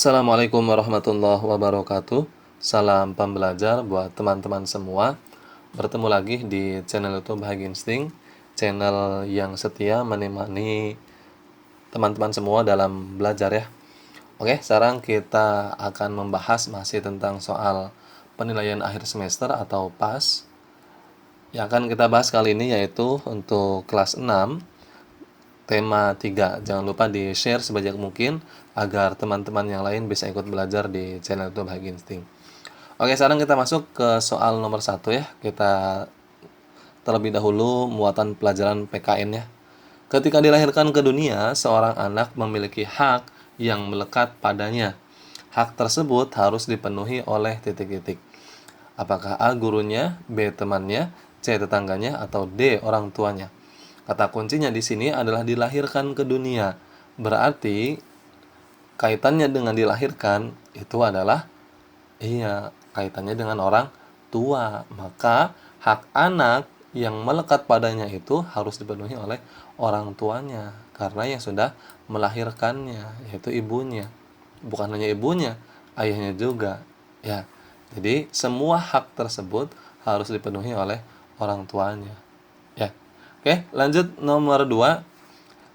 Assalamualaikum warahmatullahi wabarakatuh. Salam pembelajar buat teman-teman semua. Bertemu lagi di channel YouTube Bahagia Insting, channel yang setia menemani teman-teman semua dalam belajar ya. Oke, sekarang kita akan membahas masih tentang soal penilaian akhir semester atau PAS. Yang akan kita bahas kali ini yaitu untuk kelas 6 tema 3. Jangan lupa di-share sebanyak mungkin agar teman-teman yang lain bisa ikut belajar di channel YouTube Bahagia Insting. Oke, sekarang kita masuk ke soal nomor 1 ya. Kita terlebih dahulu muatan pelajaran PKN ya. Ketika dilahirkan ke dunia, seorang anak memiliki hak yang melekat padanya. Hak tersebut harus dipenuhi oleh titik-titik. Apakah A gurunya, B temannya, C tetangganya, atau D orang tuanya? Kata kuncinya di sini adalah dilahirkan ke dunia. Berarti kaitannya dengan dilahirkan itu adalah kaitannya dengan orang tua. Maka hak anak yang melekat padanya itu harus dipenuhi oleh orang tuanya karena yang sudah melahirkannya, yaitu ibunya. Bukan hanya ibunya, ayahnya juga. Ya. Jadi semua hak tersebut harus dipenuhi oleh orang tuanya. Ya. Oke, lanjut nomor 2.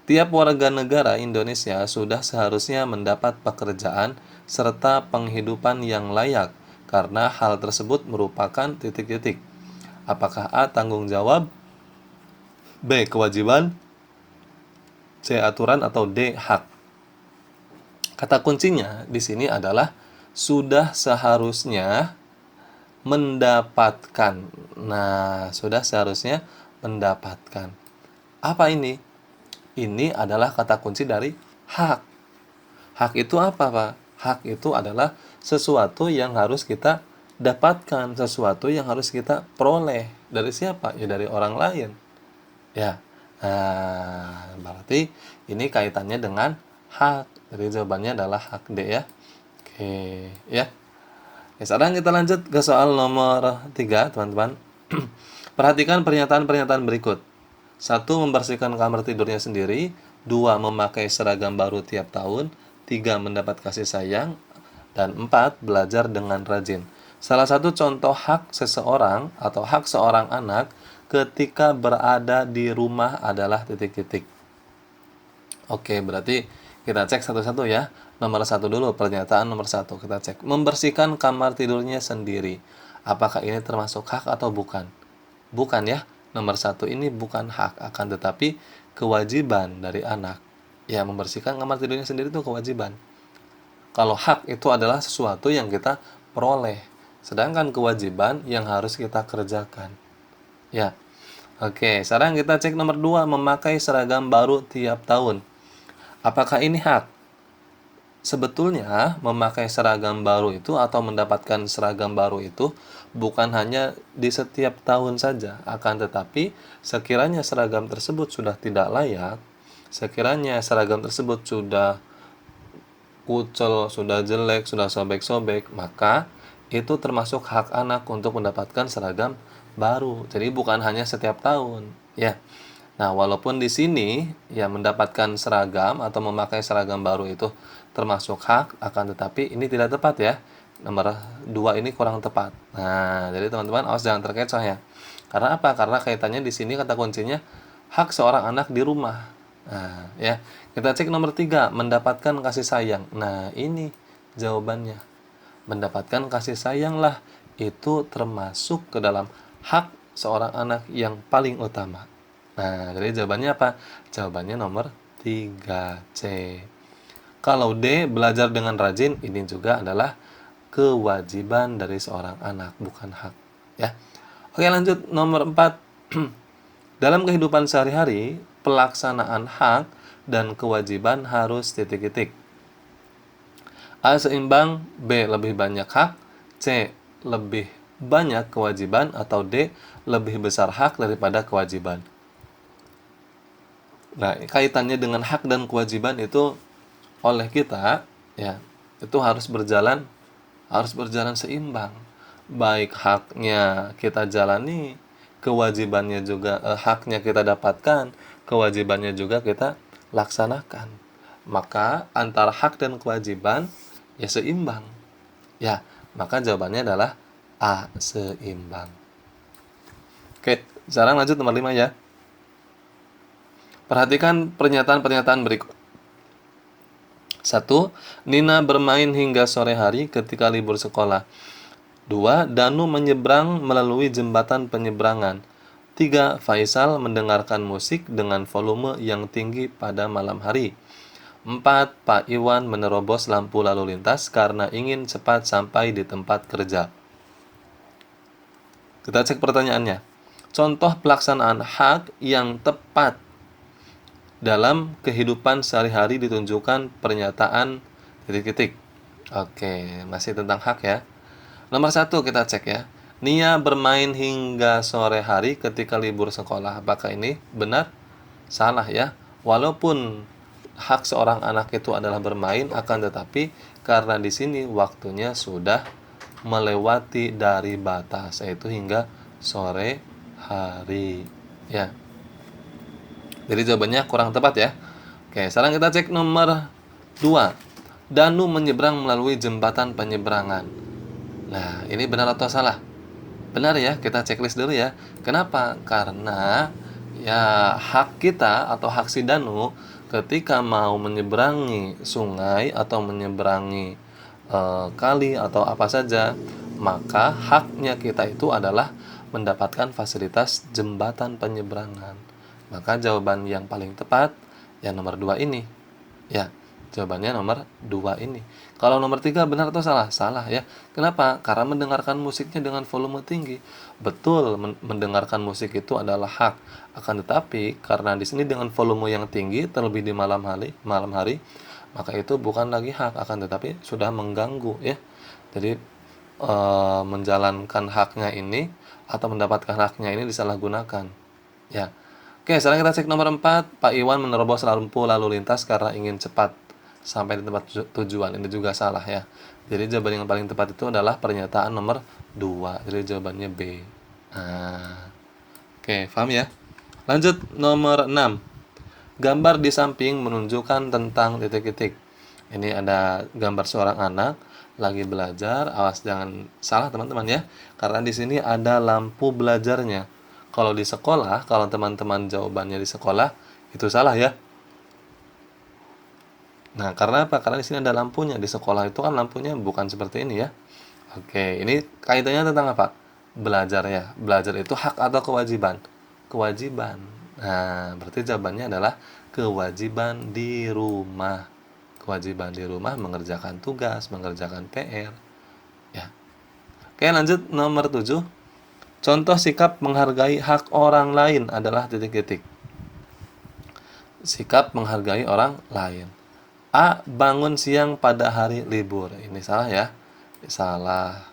Tiap warga negara Indonesia sudah seharusnya mendapat pekerjaan serta penghidupan yang layak karena hal tersebut merupakan titik-titik. Apakah A tanggung jawab, B kewajiban, C aturan, atau D hak? Kata kuncinya di sini adalah sudah seharusnya mendapatkan. Nah, sudah seharusnya mendapatkan. Apa ini? Ini adalah kata kunci dari hak. Hak itu apa, Pak? Hak itu adalah sesuatu yang harus kita dapatkan, sesuatu yang harus kita peroleh. Dari siapa? Ya dari orang lain. Ya. Nah, berarti ini kaitannya dengan hak. Jadi jawabannya adalah hak D ya. Oke, ya. Oke, sekarang kita lanjut ke soal nomor 3, teman-teman. Perhatikan pernyataan-pernyataan berikut. 1. Membersihkan kamar tidurnya sendiri. 2. Memakai seragam baru tiap tahun. 3. Mendapat kasih sayang. Dan 4. Belajar dengan rajin. Salah satu contoh hak seseorang atau hak seorang anak ketika berada di rumah adalah titik-titik. Oke, berarti kita cek satu-satu ya. Nomor 1 dulu, pernyataan nomor 1. Kita cek. Membersihkan kamar tidurnya sendiri. Apakah ini termasuk hak atau bukan? Bukan ya. Nomor 1 ini bukan hak, akan tetapi kewajiban dari anak. Ya, membersihkan kamar tidurnya sendiri itu kewajiban. Kalau hak itu adalah sesuatu yang kita peroleh. Sedangkan kewajiban yang harus kita kerjakan. Ya. Oke, sekarang kita cek nomor 2, memakai seragam baru tiap tahun. Apakah ini hak? Sebetulnya memakai seragam baru itu atau mendapatkan seragam baru itu bukan hanya di setiap tahun saja, akan tetapi sekiranya seragam tersebut sudah tidak layak, sekiranya seragam tersebut sudah kucel, sudah jelek, sudah sobek-sobek, maka itu termasuk hak anak untuk mendapatkan seragam baru. Jadi bukan hanya setiap tahun, ya. Nah, walaupun di sini ya mendapatkan seragam atau memakai seragam baru itu termasuk hak, akan tetapi ini tidak tepat ya. Nomor 2 ini kurang tepat. Nah, jadi teman-teman awas jangan terkecoh ya. Karena apa? Karena kaitannya di sini kata kuncinya hak seorang anak di rumah. Nah, ya. Kita cek nomor 3, mendapatkan kasih sayang. Nah, ini jawabannya. Mendapatkan kasih sayanglah itu termasuk ke dalam hak seorang anak yang paling utama. Nah, jadi jawabannya apa? Jawabannya nomor 3C. Kalau D, belajar dengan rajin, ini juga adalah kewajiban dari seorang anak, bukan hak. Ya. Oke, lanjut nomor 4. Dalam kehidupan sehari-hari, pelaksanaan hak dan kewajiban harus titik-titik. A seimbang, B lebih banyak hak, C lebih banyak kewajiban, atau D lebih besar hak daripada kewajiban. Nah, kaitannya dengan hak dan kewajiban itu oleh kita, ya, itu harus berjalan seimbang. Baik haknya kita jalani, kewajibannya juga haknya kita dapatkan, kewajibannya juga kita laksanakan. Maka antara hak dan kewajiban ya seimbang. Ya, maka jawabannya adalah A, seimbang. Oke, sekarang lanjut nomor 5 ya. Perhatikan pernyataan-pernyataan berikut. 1. Nina bermain hingga sore hari ketika libur sekolah. 2. Danu menyeberang melalui jembatan penyeberangan. 3. Faisal mendengarkan musik dengan volume yang tinggi pada malam hari. 4. Pak Iwan menerobos lampu lalu lintas karena ingin cepat sampai di tempat kerja. Kita cek pertanyaannya. Contoh pelaksanaan hak yang tepat dalam kehidupan sehari-hari ditunjukkan pernyataan titik-titik. Oke, masih tentang hak ya. Nomor 1 kita cek ya. Nia bermain hingga sore hari ketika libur sekolah. Apakah ini benar? Salah ya. Walaupun hak seorang anak itu adalah bermain, akan tetapi karena di sini waktunya sudah melewati dari batas, yaitu hingga sore hari. Ya. Jadi jawabannya kurang tepat ya. Oke, sekarang kita cek nomor 2. Danu menyeberang melalui jembatan penyeberangan. Nah, ini benar atau salah? Benar ya, kita checklist dulu ya. Kenapa? Karena ya hak kita atau hak si Danu ketika mau menyeberangi sungai atau menyeberangi kali atau apa saja, maka haknya kita itu adalah mendapatkan fasilitas jembatan penyeberangan. Maka jawaban yang paling tepat yang nomor 2 ini. Ya, jawabannya nomor 2 ini. Kalau nomor 3 benar atau salah? Salah ya. Kenapa? Karena mendengarkan musiknya dengan volume tinggi. Betul, mendengarkan musik itu adalah hak. Akan tetapi karena di sini dengan volume yang tinggi terlebih di malam hari, maka itu bukan lagi hak, akan tetapi sudah mengganggu ya. Jadi menjalankan haknya ini atau mendapatkan haknya ini disalahgunakan. Ya. Oke, sekarang kita cek nomor 4. Pak Iwan menerobos lampu lalu lintas karena ingin cepat sampai di tempat tujuan. Ini juga salah ya. Jadi jawaban yang paling tepat itu adalah pernyataan nomor 2. Jadi jawabannya B. Nah, oke, paham ya? Lanjut nomor 6. Gambar di samping menunjukkan tentang titik-titik. Ini ada gambar seorang anak lagi belajar. Awas jangan salah teman-teman ya. Karena di sini ada lampu belajarnya. Kalau di sekolah, kalau teman-teman jawabannya di sekolah, itu salah ya. Nah, karena apa? Karena di sini ada lampunya. Di sekolah itu kan lampunya bukan seperti ini ya. Oke, ini kaitannya tentang apa? Belajar ya. Belajar itu hak atau kewajiban? Kewajiban. Nah, berarti jawabannya adalah kewajiban di rumah. Kewajiban di rumah mengerjakan tugas, mengerjakan PR. Ya. Oke, lanjut nomor 7. Contoh sikap menghargai hak orang lain adalah titik-titik. Sikap menghargai orang lain. A. Bangun siang pada hari libur. Ini salah ya. Salah.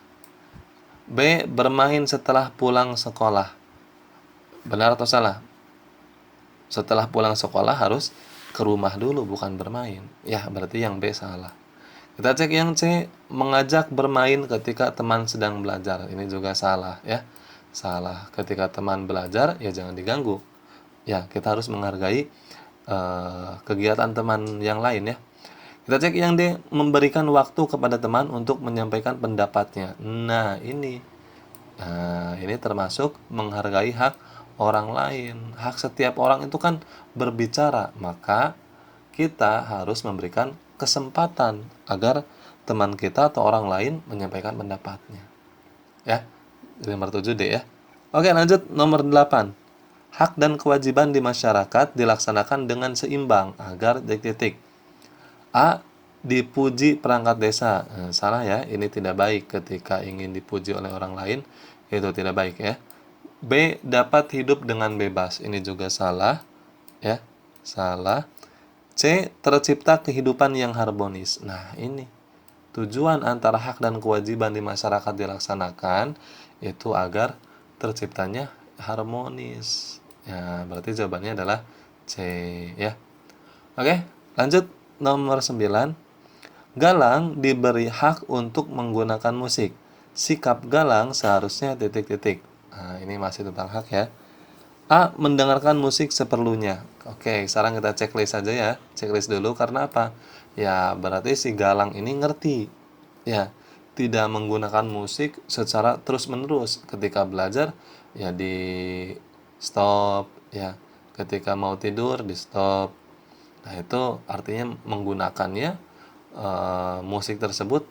B. Bermain setelah pulang sekolah. Benar atau salah? Setelah pulang sekolah harus ke rumah dulu, bukan bermain. Ya, berarti yang B salah. Kita cek yang C. Mengajak bermain ketika teman sedang belajar. Ini juga salah ya. Salah. Ketika teman belajar, ya jangan diganggu. Ya, kita harus menghargai kegiatan teman yang lain ya. Kita cek yang D. Memberikan waktu kepada teman untuk menyampaikan pendapatnya. Nah, ini termasuk menghargai hak orang lain. Hak setiap orang itu kan berbicara. Maka kita harus memberikan kesempatan agar teman kita atau orang lain menyampaikan pendapatnya. Ya. Jadi nomor 7 D ya. Oke, lanjut nomor 8. Hak dan kewajiban di masyarakat dilaksanakan dengan seimbang agar titik-titik. A. Dipuji perangkat desa. Salah ya, ini tidak baik ketika ingin dipuji oleh orang lain, itu tidak baik ya. B. Dapat hidup dengan bebas. Ini juga salah ya. Salah. C. Tercipta kehidupan yang harmonis. Nah, ini tujuan antara hak dan kewajiban di masyarakat dilaksanakan itu agar terciptanya harmonis. Ya, berarti jawabannya adalah C, ya. Oke, lanjut nomor 9. Galang diberi hak untuk menggunakan musik. Sikap Galang seharusnya titik-titik. Nah, ini masih tentang hak ya. A. Mendengarkan musik seperlunya. Oke, sekarang kita checklist saja ya. Checklist dulu karena apa? Ya, berarti si Galang ini ngerti. Ya, tidak menggunakan musik secara terus-menerus. Ketika belajar, ya di stop. Ya, ketika mau tidur, di stop. Nah, itu artinya menggunakannya musik tersebut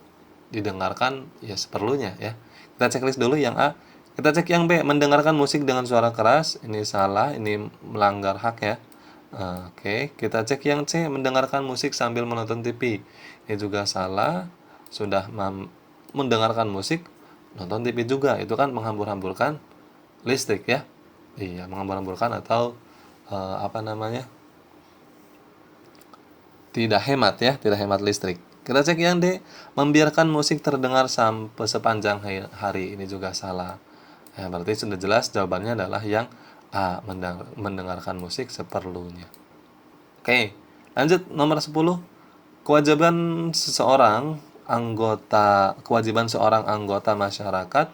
didengarkan ya seperlunya ya. Kita checklist dulu yang A. Kita cek yang B, mendengarkan musik dengan suara keras. Ini salah, ini melanggar hak ya. Oke, kita cek yang C, mendengarkan musik sambil menonton TV. Ini juga salah. Sudah mendengarkan musik, nonton TV juga. Itu kan menghambur-hamburkan listrik ya. Iya, menghambur-hamburkan atau apa namanya? Tidak hemat ya, tidak hemat listrik. Kita cek yang D, membiarkan musik terdengar sampai sepanjang hari. Ini juga salah. Ya, berarti sudah jelas jawabannya adalah yang A, mendengarkan musik seperlunya. Oke, lanjut nomor 10. Kewajiban seorang anggota masyarakat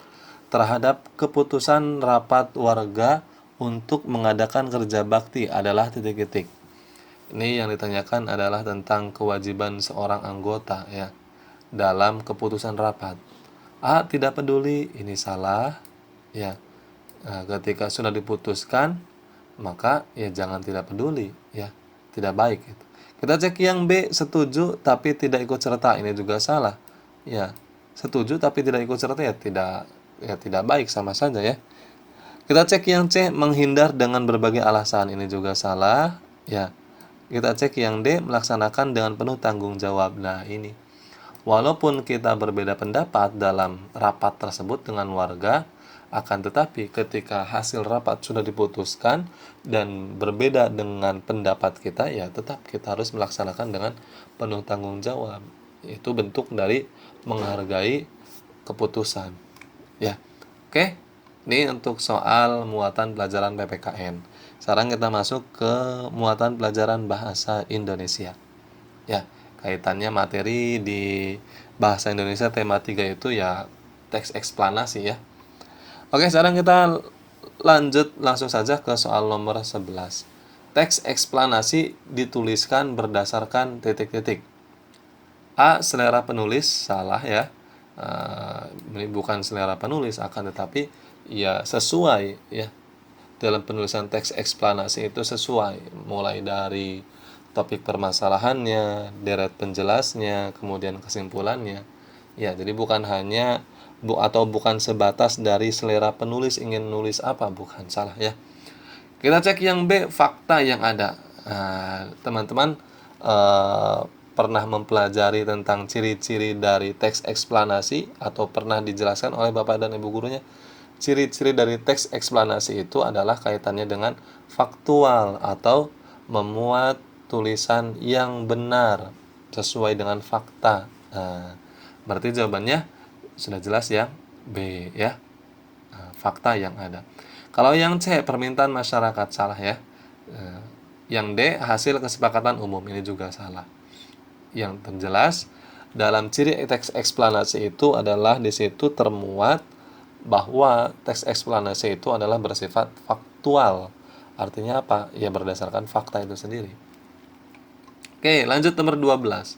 terhadap keputusan rapat warga untuk mengadakan kerja bakti adalah titik-titik. Ini yang ditanyakan adalah tentang kewajiban seorang anggota ya dalam keputusan rapat. A. Tidak peduli, ini salah ya. Nah, ketika sudah diputuskan maka ya jangan tidak peduli ya, tidak baik itu. Kita cek yang B, setuju tapi tidak ikut serta. Ini juga salah ya. Setuju tapi tidak ikut serta ya tidak baik, sama saja ya. Kita cek yang C, menghindar dengan berbagai alasan. Ini juga salah ya. Kita cek yang D, melaksanakan dengan penuh tanggung jawab. Nah, ini. Walaupun kita berbeda pendapat dalam rapat tersebut dengan warga, akan tetapi ketika hasil rapat sudah diputuskan dan berbeda dengan pendapat kita, ya tetap kita harus melaksanakan dengan penuh tanggung jawab. Itu bentuk dari menghargai keputusan. Ya. Oke. Ini untuk soal muatan pelajaran PPKN. Sekarang kita masuk ke muatan pelajaran bahasa Indonesia. Ya, kaitannya materi di bahasa Indonesia tema 3 itu ya teks eksplanasi ya. Oke, sekarang kita lanjut langsung saja ke soal nomor 11. Teks eksplanasi dituliskan berdasarkan titik-titik. A. Selera penulis, salah ya. Ini bukan selera penulis, akan tetapi ya sesuai ya. Dalam penulisan teks eksplanasi itu sesuai, mulai dari topik permasalahannya, deret penjelasnya, kemudian kesimpulannya. Ya, jadi bukan hanya bukan sebatas dari selera penulis ingin nulis apa, bukan, salah ya. Kita cek yang B, fakta yang ada. Nah, teman-teman pernah mempelajari tentang ciri-ciri dari teks eksplanasi atau pernah dijelaskan oleh Bapak dan Ibu gurunya? Ciri-ciri dari teks eksplanasi itu adalah kaitannya dengan faktual atau memuat tulisan yang benar sesuai dengan fakta. Nah, berarti jawabannya sudah jelas ya, B ya. Nah, fakta yang ada. Kalau yang C, permintaan masyarakat, salah ya. Yang D, hasil kesepakatan umum, ini juga salah. Yang terjelas dalam ciri teks eksplanasi itu adalah di situ termuat bahwa teks eksplanasi itu adalah bersifat faktual. Artinya apa? Ya berdasarkan fakta itu sendiri. Oke, lanjut nomor 12.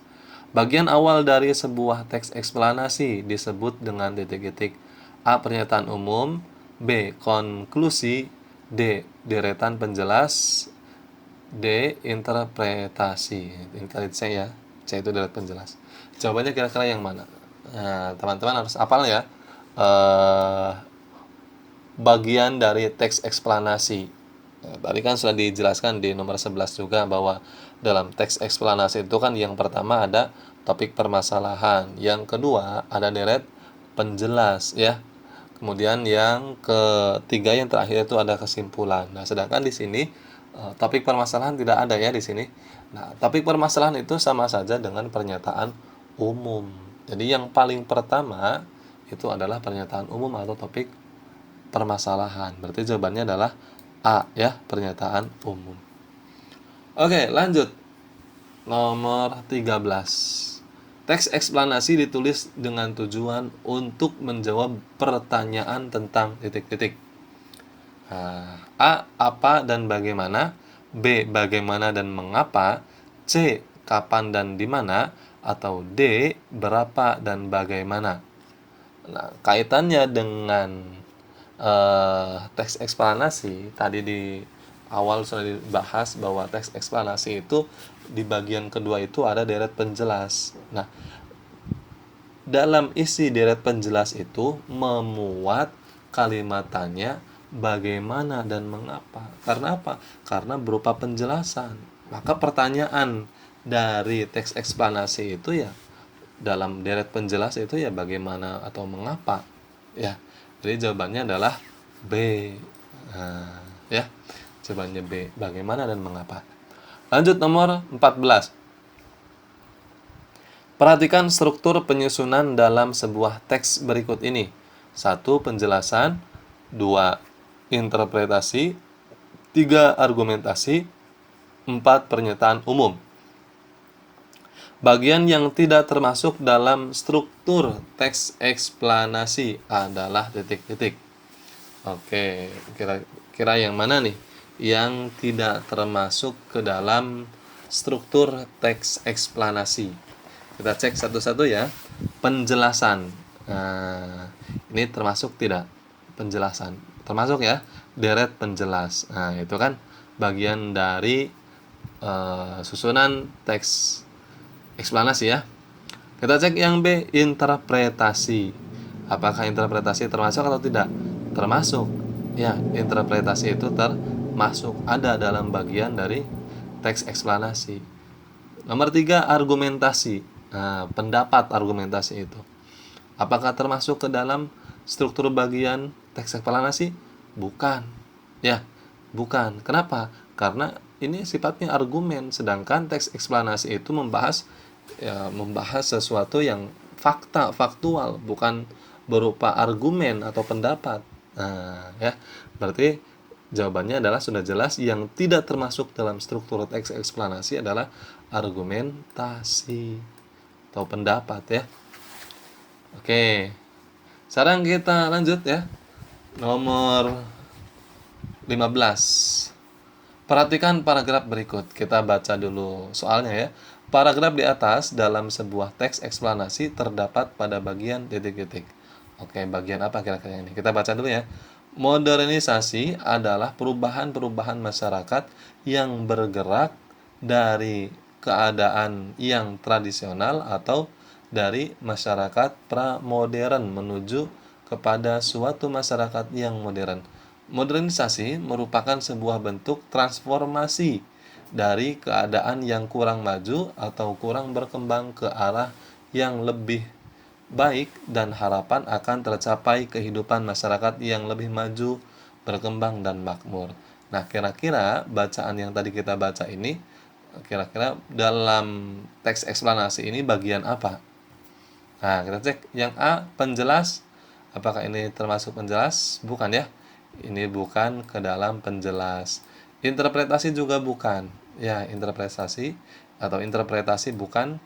Bagian awal dari sebuah teks eksplanasi disebut dengan titik-titik. A. Pernyataan umum. B. Konklusi. D. Deretan penjelas. D. Interpretasi. Ini C ya. C itu deret penjelas. Jawabannya kira-kira yang mana? Nah, teman-teman harus hafal ya. Bagian dari teks eksplanasi. Tadi kan sudah dijelaskan di nomor 11 juga bahwa dalam teks eksplanasi itu kan yang pertama ada topik permasalahan, yang kedua ada deret penjelas ya. Kemudian yang ketiga yang terakhir itu ada kesimpulan. Nah, sedangkan di sini Topik permasalahan tidak ada ya di sini. Nah, topik permasalahan itu sama saja dengan pernyataan umum. Jadi yang paling pertama itu adalah pernyataan umum atau topik permasalahan. Berarti jawabannya adalah A ya, pernyataan umum. Oke, lanjut. Nomor 13. Teks eksplanasi ditulis dengan tujuan untuk menjawab pertanyaan tentang titik-titik. A. Apa dan bagaimana. B. Bagaimana dan mengapa. C. Kapan dan di mana. Atau D. Berapa dan bagaimana. Nah, kaitannya dengan teks eksplanasi tadi di awal sudah dibahas bahwa teks eksplanasi itu di bagian kedua itu ada deret penjelas. Nah, dalam isi deret penjelas itu memuat kalimat tanya bagaimana dan mengapa. Karena apa? Karena berupa penjelasan. Maka pertanyaan dari teks eksplanasi itu ya dalam deret penjelas itu ya bagaimana atau mengapa. Ya. Jadi jawabannya adalah B. Nah, ya. Jawabannya B, bagaimana dan mengapa. Lanjut nomor 14. Perhatikan struktur penyusunan dalam sebuah teks berikut ini. 1. Penjelasan. 2. Interpretasi. 3. Argumentasi. 4. Pernyataan umum. Bagian yang tidak termasuk dalam struktur teks eksplanasi adalah titik-titik. Oke, kira-kira yang mana nih? Yang tidak termasuk ke dalam struktur teks eksplanasi. Kita cek satu-satu ya. Penjelasan. Nah, ini termasuk tidak? Penjelasan. Termasuk ya, deret penjelas. Nah, itu kan bagian dari susunan teks eksplanasi ya. Kita cek yang B, interpretasi. Apakah interpretasi termasuk atau tidak? Termasuk. Ya, interpretasi itu termasuk, ada dalam bagian dari teks eksplanasi. Nomor 3, argumentasi. Nah, pendapat argumentasi itu. Apakah termasuk ke dalam struktur bagian teks eksplanasi? Bukan. Ya, bukan. Kenapa? Karena ini sifatnya argumen, sedangkan teks eksplanasi itu membahas sesuatu yang faktual, bukan berupa argumen atau pendapat. Nah, ya. Berarti jawabannya adalah sudah jelas, yang tidak termasuk dalam struktur teks eksplanasi adalah argumentasi atau pendapat ya. Oke. Sekarang kita lanjut ya. Nomor 15. Perhatikan paragraf berikut. Kita baca dulu soalnya ya. Paragraf di atas dalam sebuah teks eksplanasi terdapat pada bagian titik-titik. Oke, bagian apa kira-kira ini? Kita baca dulu ya. Modernisasi adalah perubahan-perubahan masyarakat yang bergerak dari keadaan yang tradisional atau dari masyarakat pramodern menuju kepada suatu masyarakat yang modern. Modernisasi merupakan sebuah bentuk transformasi dari keadaan yang kurang maju atau kurang berkembang ke arah yang lebih baik, dan harapan akan tercapai kehidupan masyarakat yang lebih maju, berkembang, dan makmur. Nah, kira-kira bacaan yang tadi kita baca ini, kira-kira dalam teks eksplanasi ini bagian apa? Nah, kita cek yang A, penjelas. Apakah ini termasuk penjelas? Bukan ya. Ini bukan ke dalam penjelas. Interpretasi juga bukan. Ya, interpretasi atau interpretasi bukan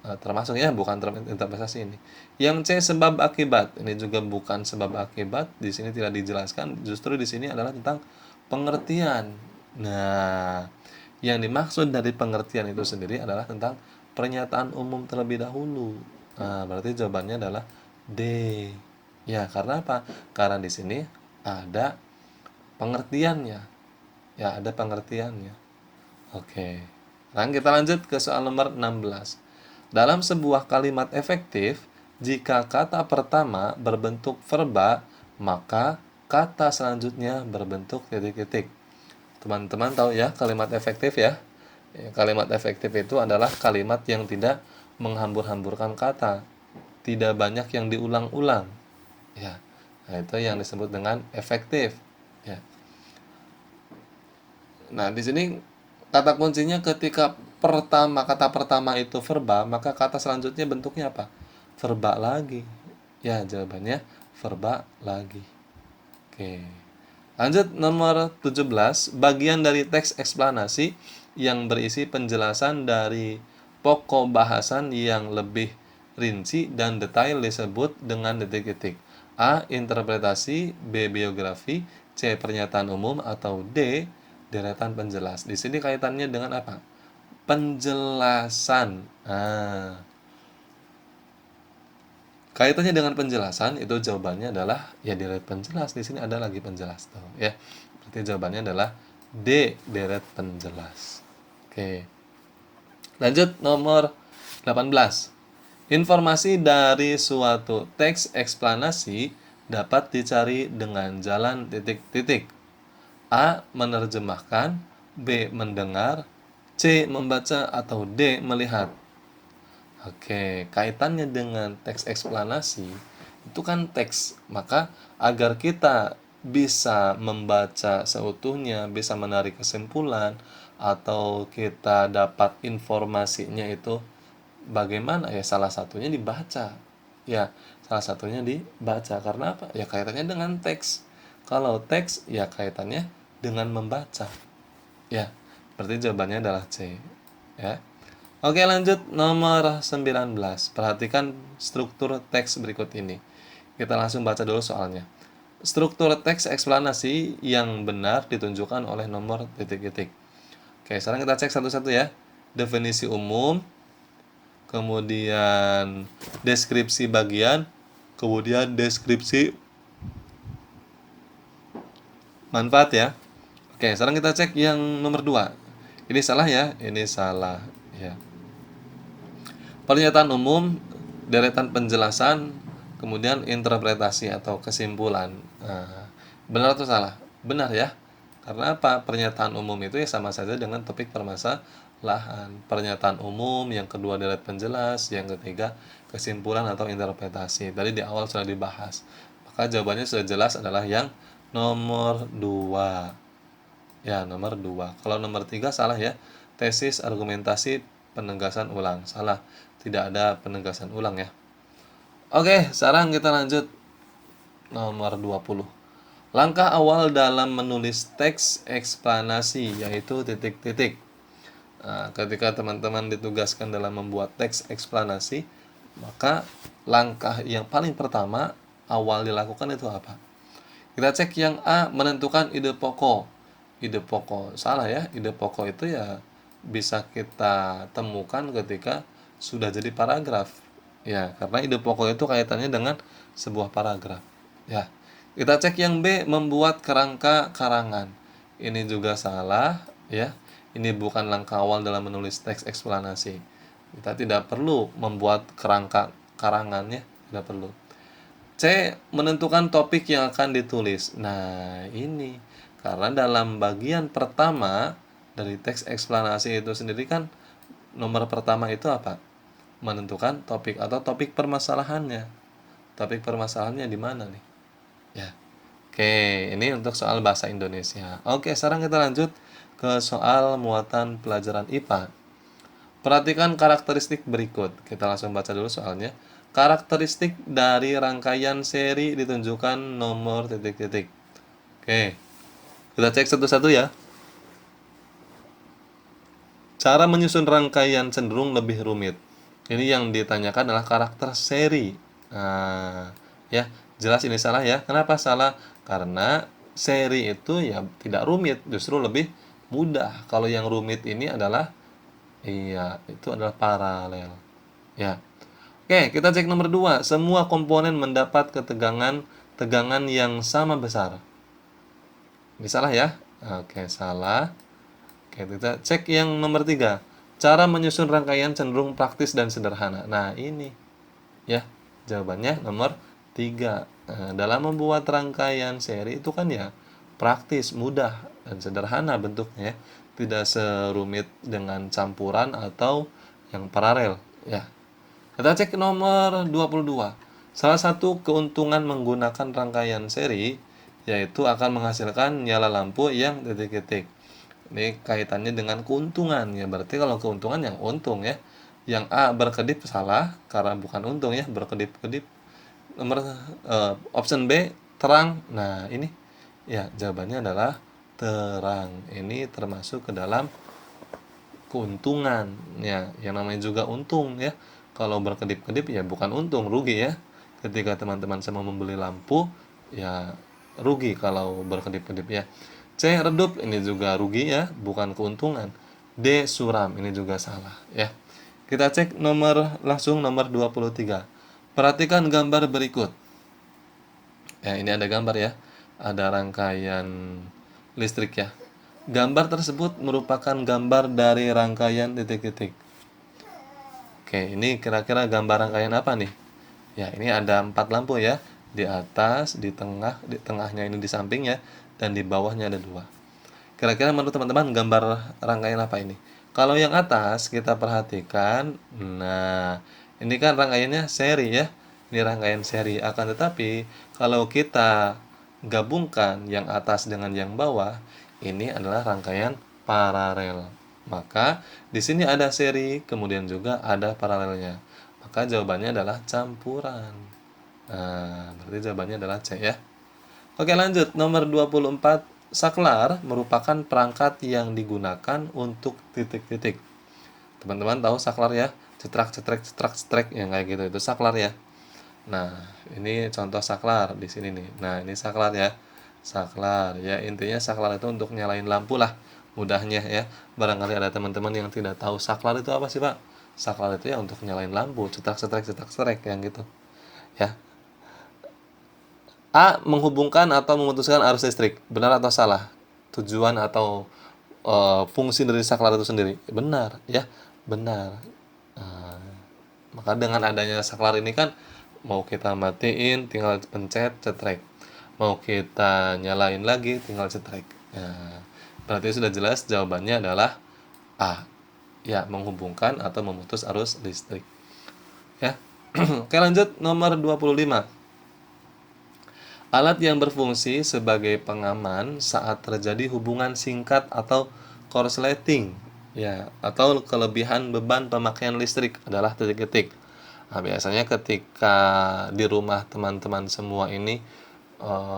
termasuk ya, bukan interpretasi ini. Yang C, sebab akibat. Ini juga bukan sebab akibat. Di sini tidak dijelaskan. Justru di sini adalah tentang pengertian. Nah, yang dimaksud dari pengertian itu sendiri adalah tentang pernyataan umum terlebih dahulu. Nah, berarti jawabannya adalah D. Ya, karena apa? Karena di sini ada pengertiannya. Ya, ada pengertiannya. Oke. Sekarang kita lanjut ke soal nomor 16. Dalam sebuah kalimat efektif, jika kata pertama berbentuk verba, maka kata selanjutnya berbentuk titik-titik. Teman-teman tahu ya kalimat efektif ya? Kalimat efektif itu adalah kalimat yang tidak menghambur-hamburkan kata, tidak banyak yang diulang-ulang. Ya. Nah, itu yang disebut dengan efektif. Ya. Nah, di sini kata kuncinya ketika kata pertama itu verba, maka kata selanjutnya bentuknya apa? Verba lagi. Ya, jawabannya verba lagi. Oke. Lanjut nomor 17, bagian dari teks eksplanasi yang berisi penjelasan dari pokok bahasan yang lebih rinci dan detail disebut dengan detik-detik. A. Interpretasi, B. Biografi, C. Pernyataan umum, atau D. Deretan penjelas. Di sini kaitannya dengan apa? Penjelasan. Nah, kaitannya dengan penjelasan itu jawabannya adalah ya deret penjelas. Di sini ada lagi penjelas tuh ya. Berarti jawabannya adalah D, deret penjelas. Oke. Lanjut nomor 18. Informasi dari suatu teks eksplanasi dapat dicari dengan jalan titik-titik. A. Menerjemahkan, B. Mendengar, C. Membaca, atau D. Melihat. Oke, kaitannya dengan teks eksplanasi itu kan teks, maka agar kita bisa membaca seutuhnya, bisa menarik kesimpulan, atau kita dapat informasinya itu bagaimana ya, salah satunya dibaca. Ya, salah satunya dibaca karena apa? Ya kaitannya dengan teks. Kalau teks ya kaitannya dengan membaca. Ya, berarti jawabannya adalah C. Ya. Oke, lanjut nomor 19. Perhatikan struktur teks berikut ini. Kita langsung baca dulu soalnya. Struktur teks eksplanasi yang benar ditunjukkan oleh nomor titik-titik. Oke, sekarang kita cek satu-satu ya. Definisi umum, kemudian deskripsi bagian, kemudian deskripsi manfaat ya. Oke, sekarang kita cek yang nomor 2. Ini salah ya, ini salah ya. Pernyataan umum, deretan penjelasan, kemudian interpretasi atau kesimpulan. Nah, benar atau salah? Benar ya. Karena apa? Pernyataan umum itu ya sama saja dengan topik permasalahan. Pernyataan umum, yang kedua deret penjelas, yang ketiga kesimpulan atau interpretasi. Tadi di awal sudah dibahas. Maka jawabannya sudah jelas adalah yang nomor 2. Ya, nomor 2. Kalau nomor 3 salah ya. Tesis, argumentasi, penegasan ulang. Salah. Tidak ada penegasan ulang ya. Oke, sekarang kita lanjut nomor 20. Langkah awal dalam menulis teks eksplanasi yaitu titik-titik. Nah, ketika teman-teman ditugaskan dalam membuat teks eksplanasi, maka langkah yang paling pertama awal dilakukan itu apa? Kita cek yang A, menentukan ide pokok. Ide pokok salah ya. Ide pokok itu ya bisa kita temukan ketika sudah jadi paragraf. Ya, karena ide pokok itu kaitannya dengan sebuah paragraf. Ya. Kita cek yang B, membuat kerangka karangan. Ini juga salah ya. Ini bukan langkah awal dalam menulis teks eksplanasi. Kita tidak perlu membuat kerangka karangannya, tidak perlu. C. Menentukan topik yang akan ditulis. Nah, ini karena dalam bagian pertama dari teks eksplanasi itu sendiri kan nomor pertama itu apa? Menentukan topik atau topik permasalahannya. Topik permasalahannya di mana nih? Ya. Oke, ini untuk soal bahasa Indonesia. Oke, sekarang kita lanjut ke soal muatan pelajaran IPA. Perhatikan karakteristik berikut. Kita langsung baca dulu soalnya. Karakteristik dari rangkaian seri ditunjukkan nomor titik-titik. Oke, kita cek satu-satu ya. Cara menyusun rangkaian cenderung lebih rumit. Ini yang ditanyakan adalah karakter seri. Nah, ya, jelas ini salah ya. Kenapa salah? Karena seri itu ya tidak rumit, justru lebih mudah. Kalau yang rumit ini adalah iya, itu adalah paralel. Ya. Oke, kita cek nomor 2. Semua komponen mendapat tegangan yang sama besar. Ini salah ya? Oke, salah. Oke, kita cek yang nomor 3. Cara menyusun rangkaian cenderung praktis dan sederhana. Nah, ini ya, jawabannya nomor 3. Nah, dalam membuat rangkaian seri itu kan ya praktis, mudah, dan sederhana bentuknya. Tidak serumit dengan campuran atau yang paralel. Ya. Kita cek nomor 22. Salah satu keuntungan menggunakan rangkaian seri yaitu akan menghasilkan nyala lampu yang titik-titik. Ini kaitannya dengan keuntungan ya. Berarti kalau keuntungan yang untung ya. Yang A berkedip salah karena bukan untung ya, berkedip-kedip. Nomor option B terang. Nah, ini ya jawabannya adalah terang. Ini termasuk ke dalam keuntungan ya, yang namanya juga untung ya. Kalau berkedip-kedip ya bukan untung, rugi ya. Ketika teman-teman semua membeli lampu ya rugi kalau berkedip-kedip ya. C redup, ini juga rugi ya, bukan keuntungan. D suram, ini juga salah ya. Kita cek langsung nomor 23. Perhatikan gambar berikut. Ya, ini ada gambar ya. Ada rangkaian listrik ya. Gambar tersebut merupakan gambar dari rangkaian titik-titik. Oke, ini kira-kira gambar rangkaian apa nih? Ya, ini ada 4 lampu ya. Di atas, di tengahnya ini di sampingnya, dan di bawahnya ada 2. Kira-kira menurut teman-teman gambar rangkaian apa ini? Kalau yang atas kita perhatikan, nah ini kan rangkaiannya seri ya. Ini rangkaian seri. Akan tetapi kalau kita gabungkan yang atas dengan yang bawah, ini adalah rangkaian paralel. Maka di sini ada seri, kemudian juga ada paralelnya. Maka jawabannya adalah campuran. Nah, berarti jawabannya adalah C ya. Oke, lanjut. Nomor 24. Saklar merupakan perangkat yang digunakan untuk titik-titik. Teman-teman tahu saklar ya? Cetrak, cetrek, cetrak, cetrek, yang kayak gitu. Itu saklar ya. Nah, ini contoh saklar di sini nih. Nah, ini saklar ya. Saklar ya, intinya saklar itu untuk nyalain lampu lah. Mudahnya ya. Barangkali ada teman-teman yang tidak tahu saklar itu apa sih, Pak? Saklar itu ya untuk nyalain lampu, cetak, cetrek, cetak, cetrek, yang gitu. Ya. A. Menghubungkan atau memutuskan arus listrik. Benar atau salah? Tujuan atau fungsi dari saklar itu sendiri. Benar, ya. Benar. Nah, maka dengan adanya saklar ini kan mau kita matiin tinggal pencet cetrek. Mau kita nyalain lagi tinggal cetrek. Nah, berarti sudah jelas jawabannya adalah A. Ya, menghubungkan atau memutus arus listrik. Ya. Oke, lanjut nomor 25. Alat yang berfungsi sebagai pengaman saat terjadi hubungan singkat atau korsleting ya, atau kelebihan beban pemakaian listrik adalah titik-titik. Nah, biasanya ketika di rumah teman-teman semua ini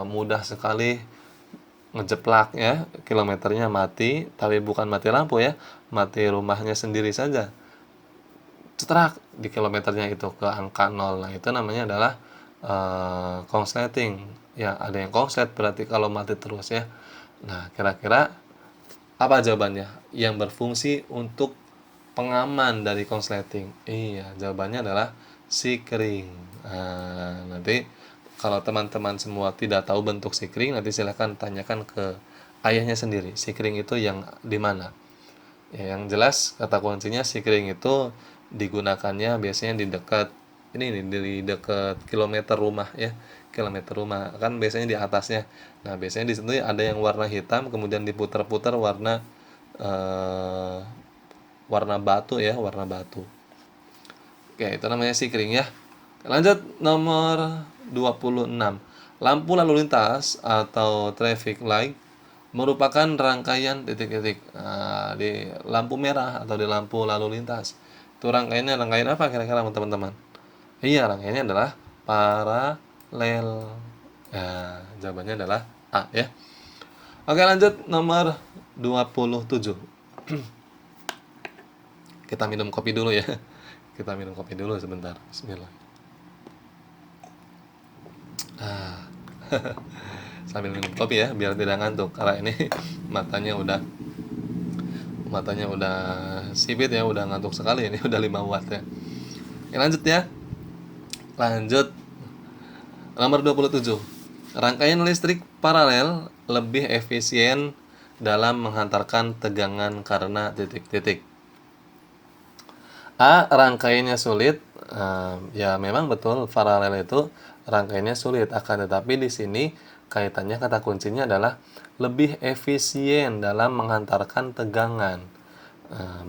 mudah sekali ngejeplak ya, kilometernya mati, tapi bukan mati lampu ya, mati rumahnya sendiri saja. Cetrak di kilometernya itu ke angka 0. Nah, itu namanya adalah korsleting. Ya, ada yang korslet berarti kalau mati terus ya. Nah, kira-kira apa jawabannya? Yang berfungsi untuk pengaman dari korsleting. Iya, jawabannya adalah sikring. Nah, nanti kalau teman-teman semua tidak tahu bentuk sikring, nanti silahkan tanyakan ke ayahnya sendiri. Sikring itu yang di mana? Ya, yang jelas kata kuncinya sikring itu digunakannya biasanya di dekat ini nih, di dekat kilometer rumah ya. Kilometer rumah kan biasanya di atasnya. Nah, biasanya di situ ada yang warna hitam kemudian diputar-putar eh, warna batu ya, warna batu. Oke, itu namanya sikring ya. Lanjut nomor 26. Lampu lalu lintas atau traffic light merupakan rangkaian titik-titik. Nah, di lampu merah atau di lampu lalu lintas. Itu rangkaiannya rangkaian apa kira-kira teman-teman? Iya, rangkaiannya adalah paralel. Nah, jawabannya adalah A ya. Oke, lanjut nomor 27. Kita minum kopi dulu ya. Kita minum kopi dulu sebentar. Bismillah. Ah. Sambil minum kopi ya biar tidak ngantuk karena ini matanya udah sipit ya, udah ngantuk sekali ini udah 5 watt ya. Oke, lanjut ya. Lanjut nomor 27. Rangkaian listrik paralel lebih efisien dalam menghantarkan tegangan karena titik-titik. A. Rangkaiannya sulit. Ya memang betul paralel itu rangkaiannya sulit, akan tetapi di sini kaitannya kata kuncinya adalah lebih efisien dalam menghantarkan tegangan.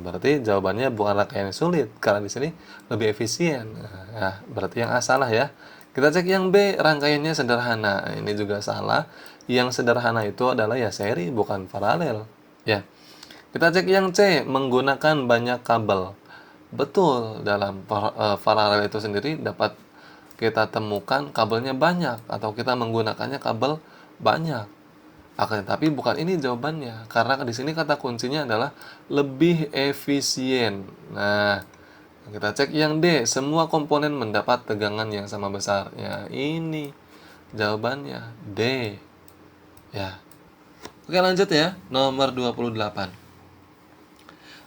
Berarti jawabannya bukan rangkaian sulit karena di sini lebih efisien. Nah, berarti yang A salah ya. Kita cek yang B, rangkaiannya sederhana. Ini juga salah. Yang sederhana itu adalah ya seri bukan paralel. Ya. Kita cek yang C, menggunakan banyak kabel. Betul, dalam paralel itu sendiri dapat kita temukan kabelnya banyak atau kita menggunakannya kabel banyak. Akan tetapi bukan ini jawabannya, karena di sini kata kuncinya adalah lebih efisien. Nah, kita cek yang D, semua komponen mendapat tegangan yang sama besar. Ya, ini jawabannya D. Ya. Oke, lanjut ya. Nomor 28.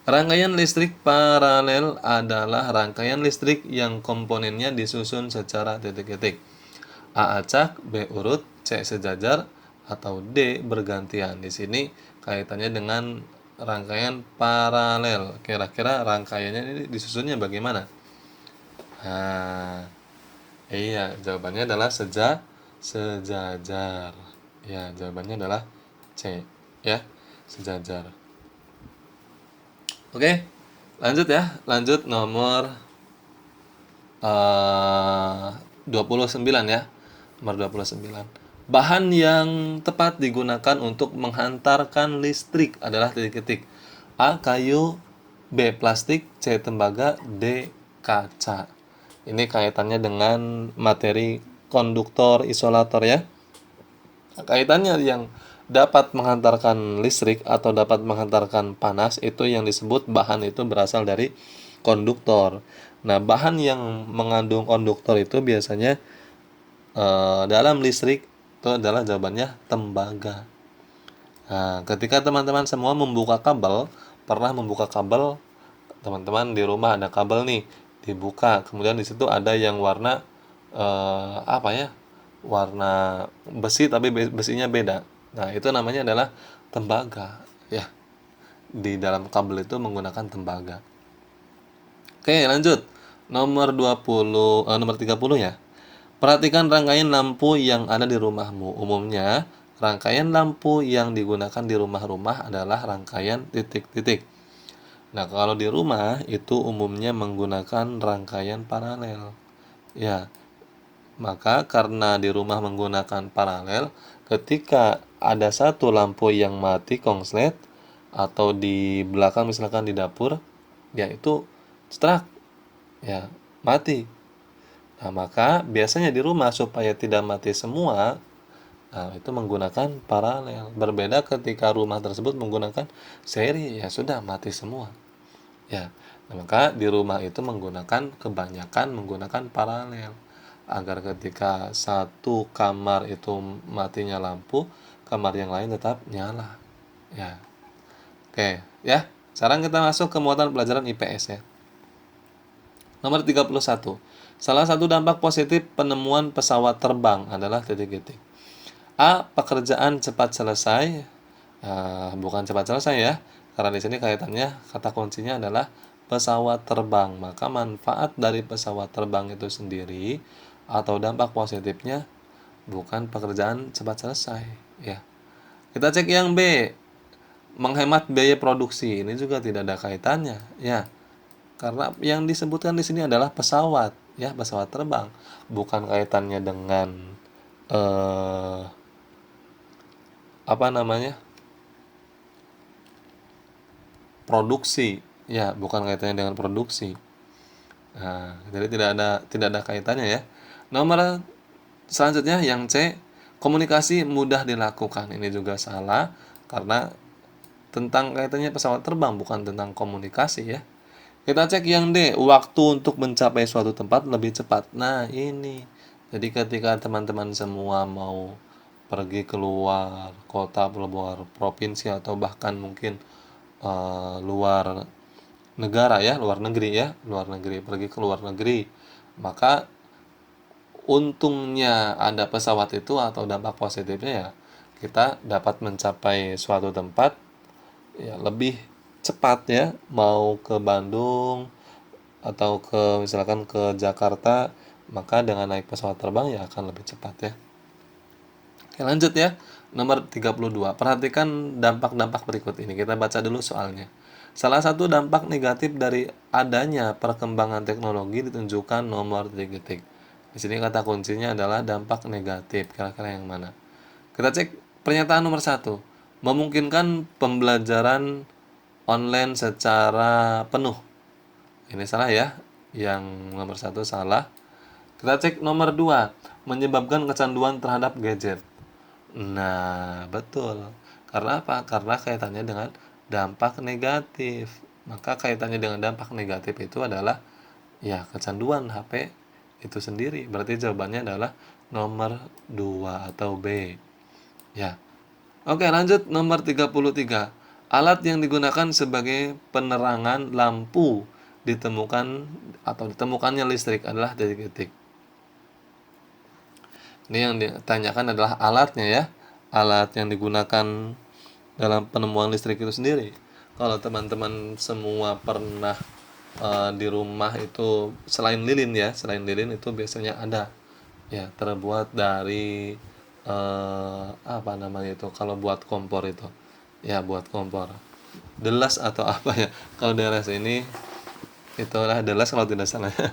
Rangkaian listrik paralel adalah rangkaian listrik yang komponennya disusun secara titik-titik. A acak, B urut, C sejajar, atau D bergantian. Di sini kaitannya dengan rangkaian paralel. Kira-kira rangkaiannya ini disusunnya bagaimana? Nah, iya, jawabannya adalah sejajar. Ya, jawabannya adalah C. Ya, sejajar. Oke, lanjut ya. Lanjut nomor 29 ya. Nomor 29. Bahan yang tepat digunakan untuk menghantarkan listrik adalah titik-titik. A. Kayu, B. Plastik, C. Tembaga, D. Kaca. Ini kaitannya dengan materi konduktor isolator ya. Kaitannya yang dapat menghantarkan listrik atau dapat menghantarkan panas itu yang disebut bahan itu berasal dari konduktor. Nah, bahan yang mengandung konduktor itu biasanya dalam listrik itu adalah jawabannya tembaga. Nah, ketika teman-teman semua membuka kabel, pernah membuka kabel, teman-teman di rumah ada kabel nih, dibuka, kemudian di situ ada yang warna apa ya? Warna besi tapi besinya beda. Nah, itu namanya adalah tembaga, ya. Di dalam kabel itu menggunakan tembaga. Oke, lanjut. Nomor 30 ya. Perhatikan rangkaian lampu yang ada di rumahmu. Umumnya, rangkaian lampu yang digunakan di rumah-rumah adalah rangkaian titik-titik. Nah, kalau di rumah itu umumnya menggunakan rangkaian paralel. Ya, maka karena di rumah menggunakan paralel, ketika ada satu lampu yang mati konslet atau di belakang misalkan di dapur, ya itu strak, ya mati. Nah, maka biasanya di rumah supaya tidak mati semua, nah itu menggunakan paralel. Berbeda ketika rumah tersebut menggunakan seri, ya sudah mati semua. Ya, nah, maka di rumah itu kebanyakan menggunakan paralel agar ketika satu kamar itu matinya lampu, kamar yang lain tetap nyala. Ya. Oke, ya. Sekarang kita masuk ke muatan pelajaran IPS ya. Nomor 31. Salah satu dampak positif penemuan pesawat terbang adalah titik-titik. A. Pekerjaan cepat selesai. Bukan cepat selesai ya. Karena di sini kaitannya kata kuncinya adalah pesawat terbang. Maka manfaat dari pesawat terbang itu sendiri atau dampak positifnya bukan pekerjaan cepat selesai ya. Kita cek yang B, menghemat biaya produksi. Ini juga tidak ada kaitannya ya. Karena yang disebutkan di sini adalah pesawat ya, pesawat terbang, bukan kaitannya dengan apa namanya? Produksi ya, bukan kaitannya dengan produksi. Nah, jadi tidak ada kaitannya ya. Nomor selanjutnya yang C, komunikasi mudah dilakukan. Ini juga salah karena tentang kaitannya pesawat terbang bukan tentang komunikasi ya. Kita cek yang D, waktu untuk mencapai suatu tempat lebih cepat. Nah, ini. Jadi ketika teman-teman semua mau pergi keluar kota, keluar provinsi atau bahkan mungkin luar negara ya, luar negeri ya, luar negeri, pergi ke luar negeri, maka untungnya ada pesawat itu atau dampak positifnya ya kita dapat mencapai suatu tempat ya lebih cepat ya, mau ke Bandung atau misalkan ke Jakarta, maka dengan naik pesawat terbang ya akan lebih cepat ya. Oke, lanjut ya. Nomor 32. Perhatikan dampak-dampak berikut ini. Kita baca dulu soalnya. Salah satu dampak negatif dari adanya perkembangan teknologi ditunjukkan nomor titik-titik. Di sini kata kuncinya adalah dampak negatif. Kira-kira yang mana? Kita cek pernyataan nomor 1. Memungkinkan pembelajaran online secara penuh. Ini salah ya. Yang nomor 1 salah. Kita cek nomor 2, menyebabkan kecanduan terhadap gadget. Nah, betul. Karena apa? Karena kaitannya dengan dampak negatif. Maka kaitannya dengan dampak negatif itu adalah ya kecanduan HP itu sendiri. Berarti jawabannya adalah nomor 2 atau B. Ya. Oke, lanjut nomor 33. Alat yang digunakan sebagai penerangan lampu ditemukannya listrik adalah titik-titik. Ini yang ditanyakan adalah alatnya ya. Alat yang digunakan dalam penemuan listrik itu sendiri. Kalau teman-teman semua pernah di rumah itu selain lilin itu biasanya ada ya terbuat dari apa namanya itu kalau buat kompor itu ya buat kompor delas atau apa ya kalau daerah sini itulah delas kalau tidak salah ya.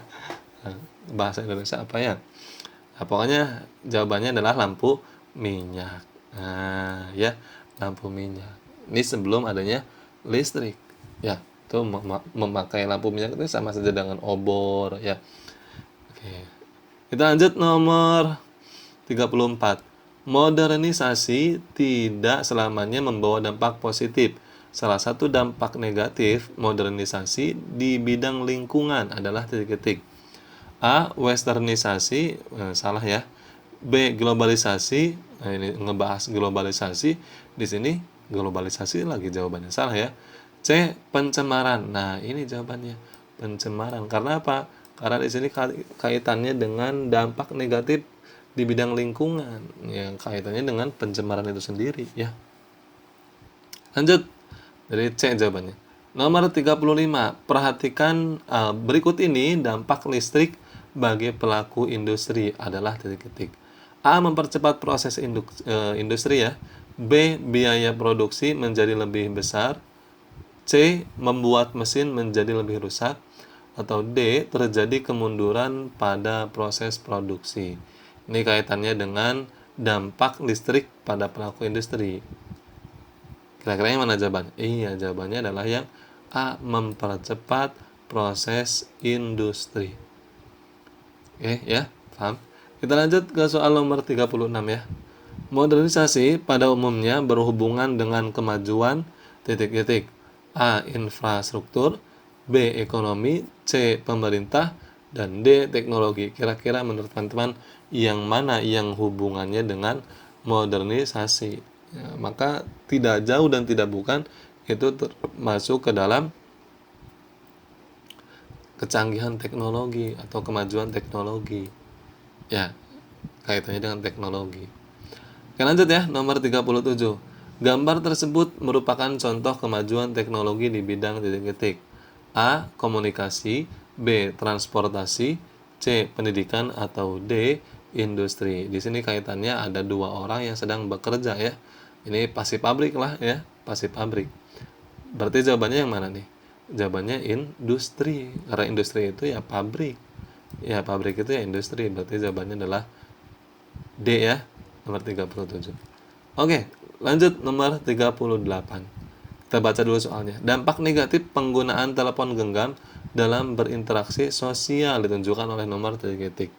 Bahasa Indonesia apa ya. Nah, pokoknya jawabannya adalah lampu minyak. Nah, ya, lampu minyak. Ini sebelum adanya listrik. Ya, itu memakai lampu minyak itu sama saja dengan obor, ya. Oke. Kita lanjut nomor 34. Modernisasi tidak selamanya membawa dampak positif. Salah satu dampak negatif modernisasi di bidang lingkungan adalah titik-titik. A. Westernisasi, salah ya. B. Globalisasi, nah ini ngebahas globalisasi. Di sini globalisasi lagi jawabannya salah ya. C. Pencemaran, nah ini jawabannya pencemaran. Karena apa? Karena di sini kaitannya dengan dampak negatif di bidang lingkungan, yang kaitannya dengan pencemaran itu sendiri ya. Lanjut, dari C jawabannya. Nomor 35, perhatikan berikut ini dampak listrik bagi pelaku industri adalah titik-titik. A. Mempercepat proses industri ya. B. Biaya produksi menjadi lebih besar. C. Membuat mesin menjadi lebih rusak. Atau D. Terjadi kemunduran pada proses produksi. Ini kaitannya dengan dampak listrik pada pelaku industri. Kira-kira yang mana jawabannya? Iya, jawabannya adalah yang A. Mempercepat proses industri. Oke ya, paham? Kita lanjut ke soal nomor 36 ya. Modernisasi pada umumnya berhubungan dengan kemajuan titik-titik. A. Infrastruktur, B. Ekonomi, C. Pemerintah, dan D. Teknologi. Kira-kira menurut teman-teman yang mana yang hubungannya dengan modernisasi? Ya, maka tidak jauh dan tidak bukan itu masuk ke dalam kecanggihan teknologi atau kemajuan teknologi. Ya, kaitannya dengan teknologi. Oke, lanjut ya, nomor 37. Gambar tersebut merupakan contoh kemajuan teknologi di bidang titik-titik. A. Komunikasi, B. Transportasi, C. Pendidikan, atau D. Industri. Di sini kaitannya ada dua orang yang sedang bekerja ya. Ini pasif pabrik lah ya, pasif pabrik. Berarti jawabannya yang mana nih? Jawabannya industri. Karena industri itu ya pabrik. Ya pabrik itu ya industri. Berarti jawabannya adalah D ya, nomor 37. Oke, lanjut nomor 38. Kita baca dulu soalnya. Dampak negatif penggunaan telepon genggam dalam berinteraksi sosial ditunjukkan oleh nomor titik-titik.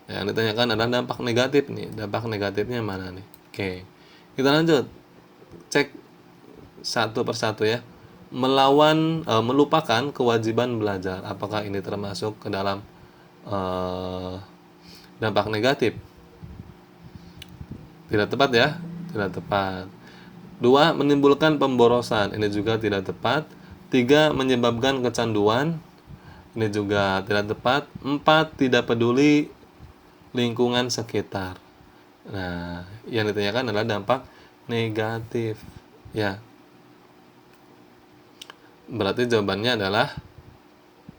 Yang ditanyakan adalah dampak negatif nih. Dampak negatifnya mana nih? Oke. Kita lanjut. Cek satu persatu ya. Melupakan kewajiban belajar. Apakah ini termasuk ke dalam dampak negatif? Tidak tepat ya, tidak tepat. 2. Menimbulkan pemborosan. Ini juga tidak tepat. 3. Menyebabkan kecanduan. Ini juga tidak tepat. 4. Tidak peduli lingkungan sekitar. Nah, yang ditanyakan adalah dampak negatif. Ya. Berarti jawabannya adalah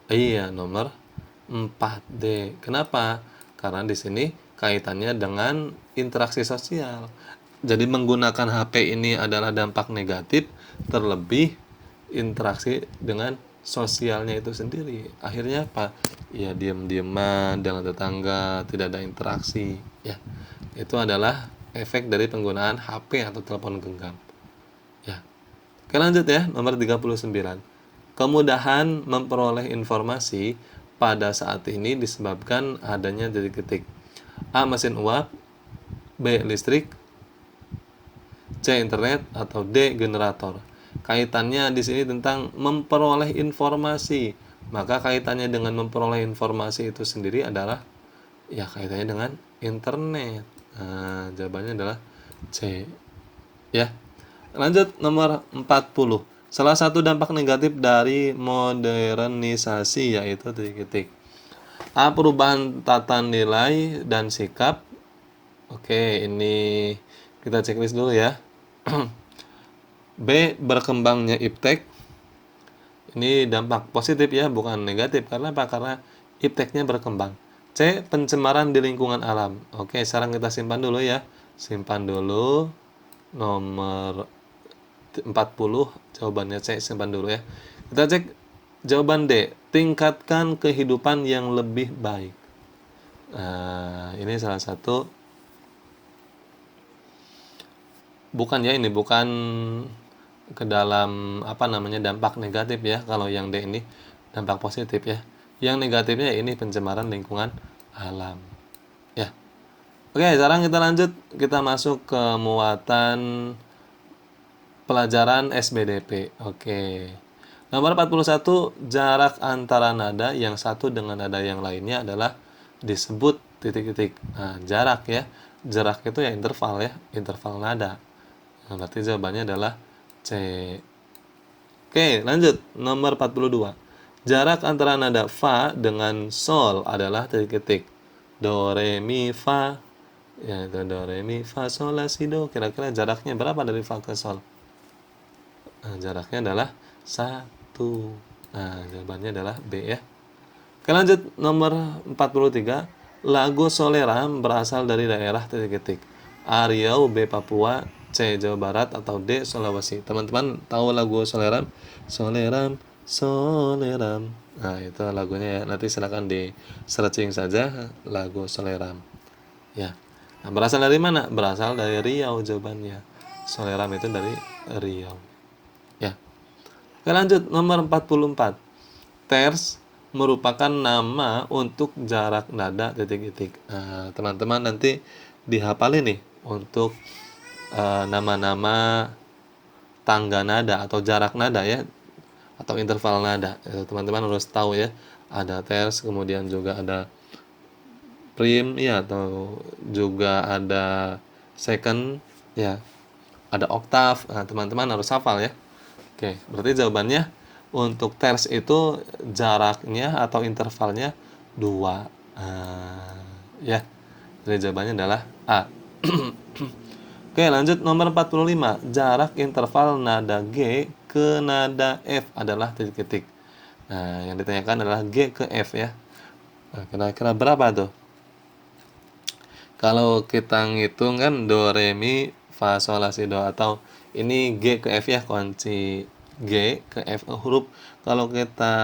iya, nomor 4D. Kenapa? Karena di sini kaitannya dengan interaksi sosial. Jadi menggunakan HP ini adalah dampak negatif, terlebih interaksi dengan sosialnya itu sendiri. Akhirnya apa? Ya diam-diaman dengan tetangga, tidak ada interaksi. Ya, itu adalah efek dari penggunaan HP atau telepon genggam. Ya. Oke, lanjut ya, nomor 39. Kemudahan memperoleh informasi pada saat ini disebabkan adanya titik-titik. A. Mesin uap, B. Listrik, C. Internet, atau D. Generator. Kaitannya di sini tentang memperoleh informasi. Maka kaitannya dengan memperoleh informasi itu sendiri adalah ya kaitannya dengan internet. Nah, jawabannya adalah C. Ya. Lanjut nomor 40. Salah satu dampak negatif dari modernisasi yaitu titik-titik. A. Perubahan tata nilai dan sikap. Oke, ini kita checklist dulu ya. B. Berkembangnya iptek. Ini dampak positif ya, bukan negatif. Karena apa? Karena ipteknya berkembang. C. Pencemaran di lingkungan alam. Oke, sekarang kita simpan dulu ya. Simpan dulu. Nomor 40, jawabannya C, simpan dulu ya. Kita cek jawaban D. Tingkatkan kehidupan yang lebih baik. Nah, ini salah satu. Bukan ya, ini bukan ke dalam dampak negatif ya. Kalau yang D ini dampak positif ya. Yang negatifnya ini pencemaran lingkungan alam. Ya. Oke, sekarang kita lanjut, kita masuk ke muatan pelajaran SBDP. Oke. Nomor 41, jarak antara nada yang satu dengan nada yang lainnya adalah disebut titik-titik. Nah, jarak ya. Jarak itu ya interval ya, interval nada. Nah, berarti jawabannya adalah C. Oke, lanjut. Nomor 42. Jarak antara nada fa dengan sol adalah titik-titik. Do, re, mi, fa. Ya, itu do, re, mi, fa, sol, la, si, do. Kira-kira jaraknya berapa dari fa ke sol? Nah, jaraknya adalah 1. Nah, jawabannya adalah B ya. Oke, lanjut. Nomor 43. Lagu Soleram berasal dari daerah titik-titik. A. Riau, B. Papua, C. Jawa Barat, atau D. Sulawesi. Teman-teman tahu lagu Soleram? Soleram, Soleram. Nah, itu lagunya ya. Nanti silakan di searching saja lagu Soleram. Ya. Nah, berasal dari mana? Berasal dari Riau jawabannya. Soleram itu dari Riau. Ya. Oke, lanjut nomor 44. Ters merupakan nama untuk jarak nada titik-titik. Nah, teman-teman nanti dihafalin nih untuk nama-nama tangga nada atau jarak nada ya, atau interval nada. Teman-teman harus tahu ya. Ada ters, kemudian juga ada prim ya, atau juga ada second ya. Ada oktav. Nah, teman-teman harus hafal ya. Oke, berarti jawabannya untuk ters itu jaraknya atau intervalnya 2. Ya, jadi jawabannya adalah A. Oke, lanjut nomor 45. Jarak interval nada G ke nada F adalah titik-titik. Nah, yang ditanyakan adalah G ke F ya. Nah, kira-kira berapa tuh? Kalau kita ngitung kan do, re, mi, fa, sol, la, si, do, atau ini G ke F ya, kunci G ke F huruf. Kalau kita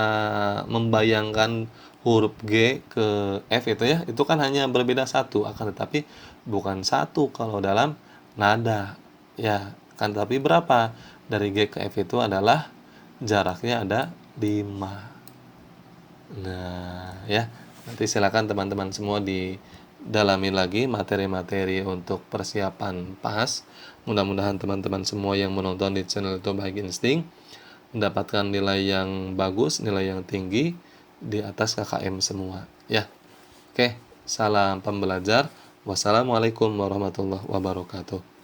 membayangkan huruf G ke F itu ya, itu kan hanya berbeda satu, akan tetapi bukan satu kalau dalam nada. Ya, kan tapi berapa? Dari G ke F itu adalah jaraknya ada 5. Nah, ya. Nanti silakan teman-teman semua didalami lagi materi-materi untuk persiapan PAS. Mudah-mudahan teman-teman semua yang menonton di channel itu Baik Insting mendapatkan nilai yang bagus, nilai yang tinggi di atas KKM semua, ya. Oke, salam pembelajar. Wassalamualaikum warahmatullahi wabarakatuh.